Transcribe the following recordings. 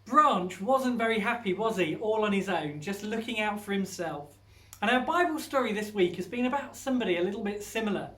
Branch wasn't very happy, was he? All on his own, just looking out for himself. And our Bible story this week has been about somebody a little bit similar.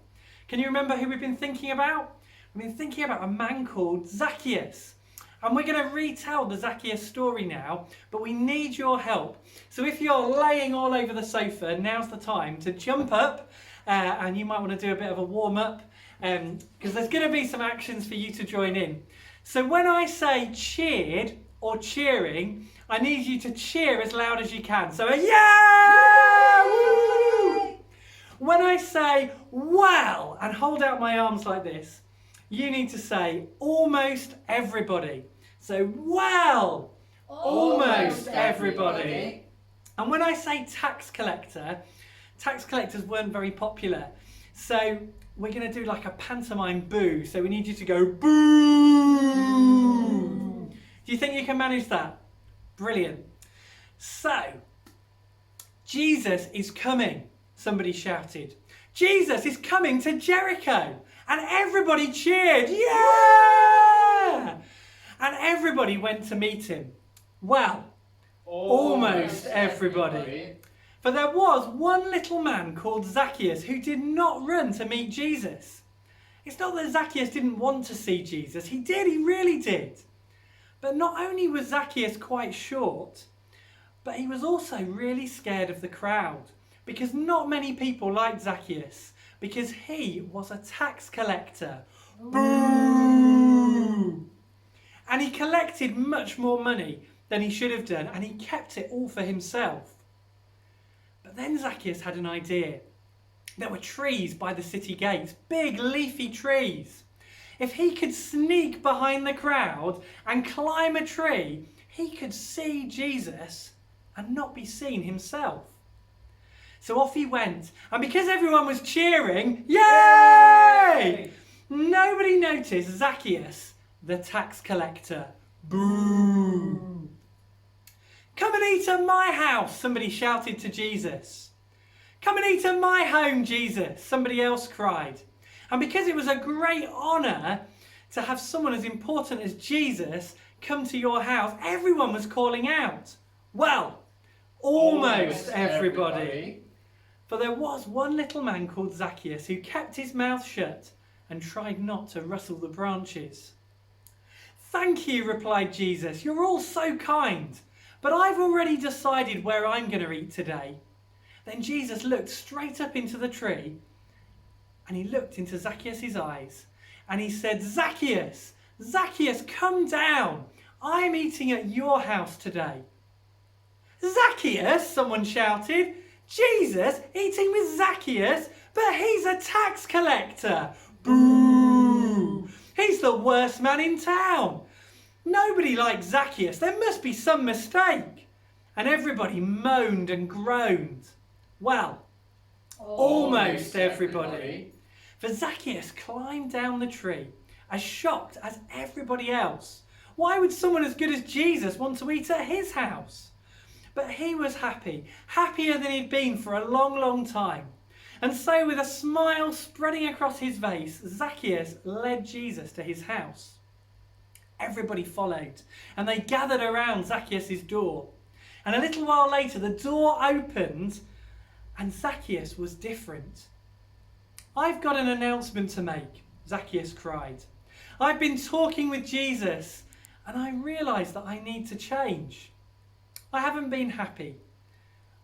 Can you remember who we've been thinking about? We've been thinking about a man called Zacchaeus. And we're going to retell the Zacchaeus story now, but we need your help. So if you're laying all over the sofa, now's the time to jump up, and you might want to do a bit of a warm-up, because there's going to be some actions for you to join in. So when I say cheered or cheering, I need you to cheer as loud as you can. So a yeah! Woo! When I say well, and hold out my arms like this, you need to say almost everybody. So well, almost everybody. And when I say tax collectors weren't very popular. So we're going to do like a pantomime boo. So we need you to go boo. Do you think you can manage that? Brilliant. So, Jesus is coming, somebody shouted. Jesus is coming to Jericho. And everybody cheered. Yeah! And everybody went to meet him. Well, almost everybody. For there was one little man called Zacchaeus who did not run to meet Jesus. It's not that Zacchaeus didn't want to see Jesus. He did, he really did. But not only was Zacchaeus quite short, but he was also really scared of the crowd. Because not many people liked Zacchaeus. Because he was a tax collector. Boo! And he collected much more money than he should have done, and he kept it all for himself. But then Zacchaeus had an idea. There were trees by the city gates, big leafy trees. If he could sneak behind the crowd and climb a tree, he could see Jesus and not be seen himself. So off he went, and because everyone was cheering, yay! Nobody noticed Zacchaeus, the tax collector. Boo! Come and eat at my house, somebody shouted to Jesus. Come and eat at my home, Jesus, somebody else cried. And because it was a great honour to have someone as important as Jesus come to your house, everyone was calling out. Well, almost everybody. For there was one little man called Zacchaeus who kept his mouth shut and tried not to rustle the branches. Thank you, replied Jesus. You're all so kind, but I've already decided where I'm going to eat today. Then Jesus looked straight up into the tree and he looked into Zacchaeus' eyes and he said, Zacchaeus, Zacchaeus, come down. I'm eating at your house today. Zacchaeus, someone shouted. Jesus eating with Zacchaeus, but he's a tax collector. Boo! He's the worst man in town. Nobody likes Zacchaeus. There must be some mistake. And everybody moaned and groaned. Well, almost everybody. For Zacchaeus climbed down the tree, as shocked as everybody else. Why would someone as good as Jesus want to eat at his house? But he was happy, happier than he'd been for a long, long time. And so with a smile spreading across his face, Zacchaeus led Jesus to his house. Everybody followed, and they gathered around Zacchaeus' door. And a little while later, the door opened, and Zacchaeus was different. I've got an announcement to make, Zacchaeus cried. I've been talking with Jesus, and I realise that I need to change. I haven't been happy.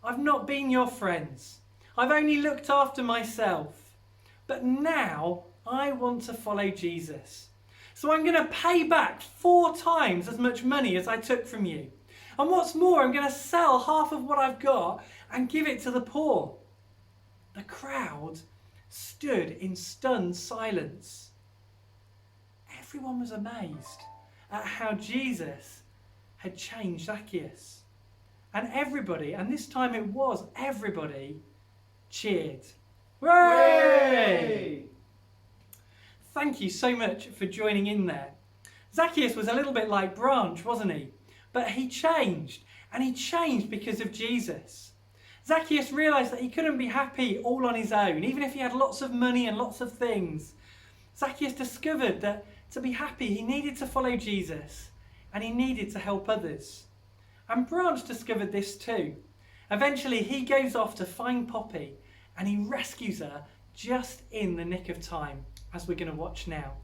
I've not been your friends. I've only looked after myself. But now I want to follow Jesus. So I'm going to pay back 4 times as much money as I took from you. And what's more, I'm going to sell half of what I've got and give it to the poor. The crowd stood in stunned silence. Everyone was amazed at how Jesus had changed Zacchaeus. And everybody, and this time it was everybody, cheered. Hooray! Thank you so much for joining in there. Zacchaeus was a little bit like Branch, wasn't he? But he changed, and he changed because of Jesus. Zacchaeus realised that he couldn't be happy all on his own, even if he had lots of money and lots of things. Zacchaeus discovered that to be happy, he needed to follow Jesus. and he needed to help others. And Branch discovered this too. Eventually he goes off to find Poppy and he rescues her just in the nick of time, as we're going to watch now.